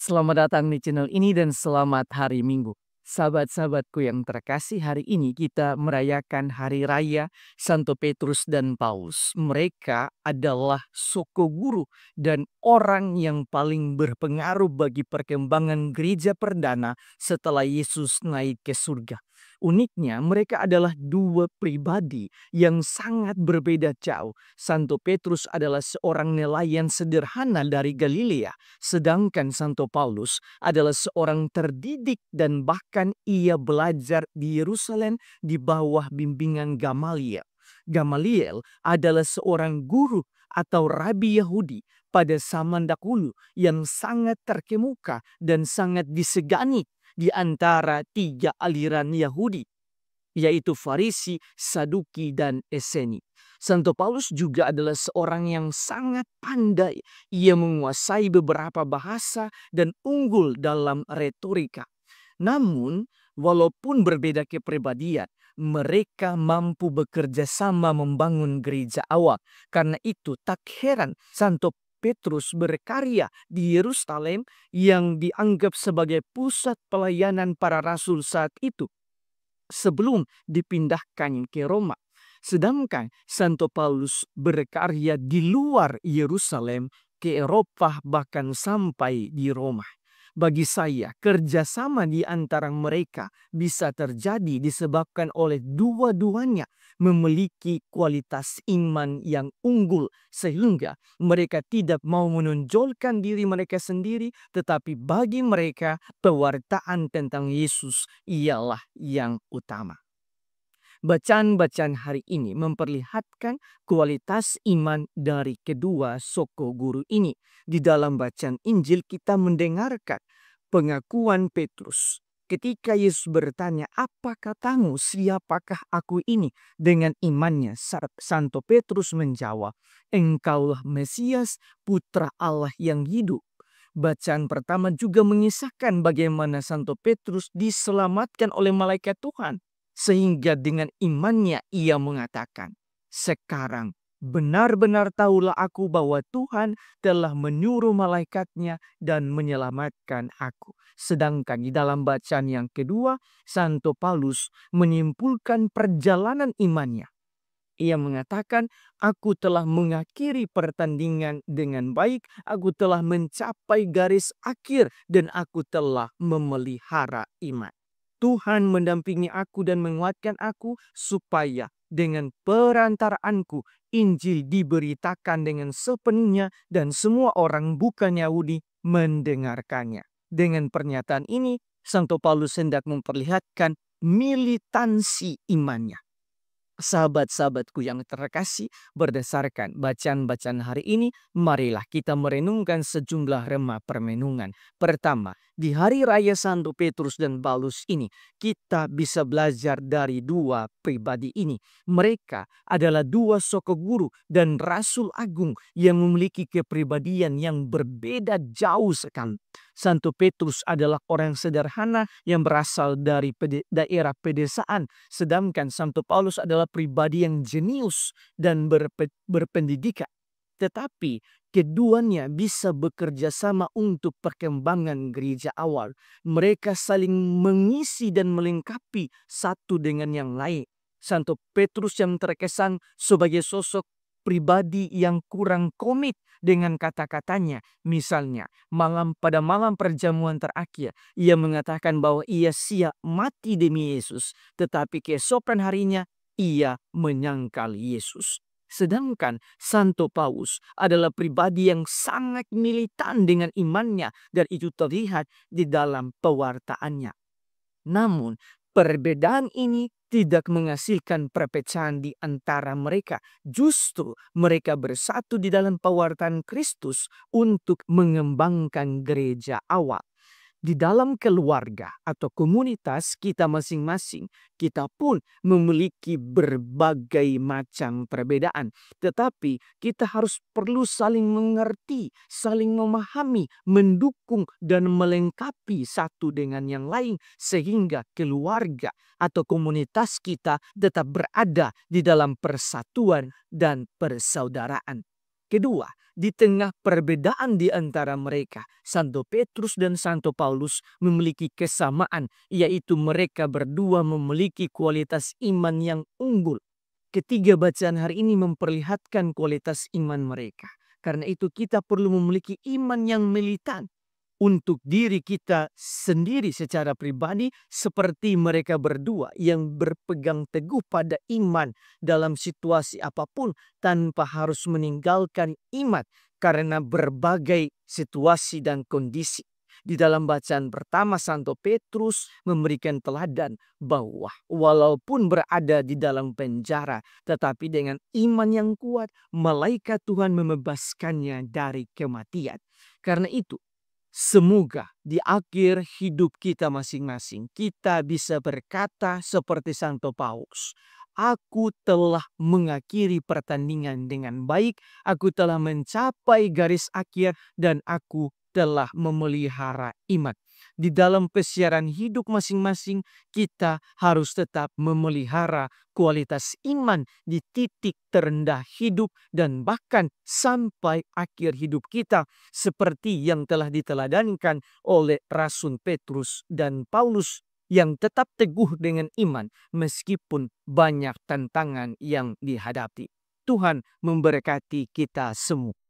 Selamat datang di channel ini dan selamat hari Minggu. Sahabat-sahabatku yang terkasih, hari ini kita merayakan Hari Raya Santo Petrus dan Paulus. Mereka adalah soko guru dan orang yang paling berpengaruh bagi perkembangan gereja perdana setelah Yesus naik ke surga. Uniknya, mereka adalah dua pribadi yang sangat berbeda jauh. Santo Petrus adalah seorang nelayan sederhana dari Galilea, sedangkan Santo Paulus adalah seorang terdidik dan bahkan ia belajar di Yerusalem di bawah bimbingan Gamaliel. Gamaliel adalah seorang guru atau rabi Yahudi pada zaman dahulu yang sangat terkemuka dan sangat disegani di antara tiga aliran Yahudi, yaitu Farisi, Saduki, dan Eseni. Santo Paulus juga adalah seorang yang sangat pandai. Ia menguasai beberapa bahasa dan unggul dalam retorika. Namun, walaupun berbeda kepribadian, mereka mampu bekerja sama membangun gereja awal. Karena itu tak heran Santo Petrus berkarya di Yerusalem yang dianggap sebagai pusat pelayanan para rasul saat itu, sebelum dipindahkan ke Roma. Sedangkan Santo Paulus berkarya di luar Yerusalem, ke Eropa, bahkan sampai di Roma. Bagi saya, kerjasama di antara mereka bisa terjadi disebabkan oleh dua-duanya memiliki kualitas iman yang unggul, sehingga mereka tidak mau menonjolkan diri mereka sendiri, tetapi bagi mereka pewartaan tentang Yesus ialah yang utama. Bacaan-bacaan hari ini memperlihatkan kualitas iman dari kedua soko guru ini. Di dalam bacaan Injil kita mendengarkan pengakuan Petrus. Ketika Yesus bertanya, "Apa katamu, siapakah aku ini?" Dengan imannya, Santo Petrus menjawab, "Engkaulah Mesias, Putra Allah yang hidup." Bacaan pertama juga mengisahkan bagaimana Santo Petrus diselamatkan oleh malaikat Tuhan. Sehingga dengan imannya ia mengatakan, "Sekarang benar-benar tahulah aku bahwa Tuhan telah menyuruh malaikatnya dan menyelamatkan aku." Sedangkan di dalam bacaan yang kedua, Santo Paulus menyimpulkan perjalanan imannya. Ia mengatakan, "Aku telah mengakhiri pertandingan dengan baik, aku telah mencapai garis akhir, dan aku telah memelihara iman. Tuhan mendampingi aku dan menguatkan aku supaya dengan perantaraanku Injil diberitakan dengan sepenuhnya dan semua orang bukan Yahudi mendengarkannya." Dengan pernyataan ini, Santo Paulus hendak memperlihatkan militansi imannya. Sahabat-sahabatku yang terkasih, berdasarkan bacaan-bacaan hari ini, marilah kita merenungkan sejumlah rema permenungan. Pertama, di hari raya Santo Petrus dan Paulus ini, kita bisa belajar dari dua pribadi ini. Mereka adalah dua soko guru dan rasul agung yang memiliki kepribadian yang berbeda jauh sekali. Santo Petrus adalah orang sederhana yang berasal dari daerah pedesaan, sedangkan Santo Paulus adalah pribadi yang jenius dan berpendidikan. Tetapi keduanya bisa bekerja sama untuk perkembangan gereja awal. Mereka saling mengisi dan melengkapi satu dengan yang lain. Santo Petrus yang terkesan sebagai sosok pribadi yang kurang komit dengan kata-katanya. Misalnya, pada malam perjamuan terakhir, ia mengatakan bahwa ia siap mati demi Yesus. Tetapi keesokan harinya, ia menyangkal Yesus. Sedangkan Santo Paulus adalah pribadi yang sangat militan dengan imannya, dan itu terlihat di dalam pewartaannya. Namun, perbedaan ini tidak menghasilkan perpecahan di antara mereka. Justru mereka bersatu di dalam pewartaan Kristus untuk mengembangkan gereja awal. Di dalam keluarga atau komunitas kita masing-masing, kita pun memiliki berbagai macam perbedaan. Tetapi kita harus perlu saling mengerti, saling memahami, mendukung, dan melengkapi satu dengan yang lain. Sehingga keluarga atau komunitas kita tetap berada di dalam persatuan dan persaudaraan. Kedua, di tengah perbedaan di antara mereka, Santo Petrus dan Santo Paulus memiliki kesamaan, yaitu mereka berdua memiliki kualitas iman yang unggul. Ketiga bacaan hari ini memperlihatkan kualitas iman mereka. Karena itu kita perlu memiliki iman yang militan untuk diri kita sendiri secara pribadi, seperti mereka berdua yang berpegang teguh pada iman dalam situasi apapun tanpa harus meninggalkan iman karena berbagai situasi dan kondisi. Di dalam bacaan pertama, Santo Petrus memberikan teladan bahwa walaupun berada di dalam penjara, tetapi dengan iman yang kuat, malaikat Tuhan membebaskannya dari kematian. Karena itu, semoga di akhir hidup kita masing-masing, kita bisa berkata seperti Santo Paulus, "Aku telah mengakhiri pertandingan dengan baik, aku telah mencapai garis akhir, dan aku telah memelihara iman." Di dalam pesiaran hidup masing-masing, kita harus tetap memelihara kualitas iman di titik terendah hidup dan bahkan sampai akhir hidup kita, seperti yang telah diteladankan oleh Rasul Petrus dan Paulus yang tetap teguh dengan iman meskipun banyak tantangan yang dihadapi. Tuhan memberkati kita semua.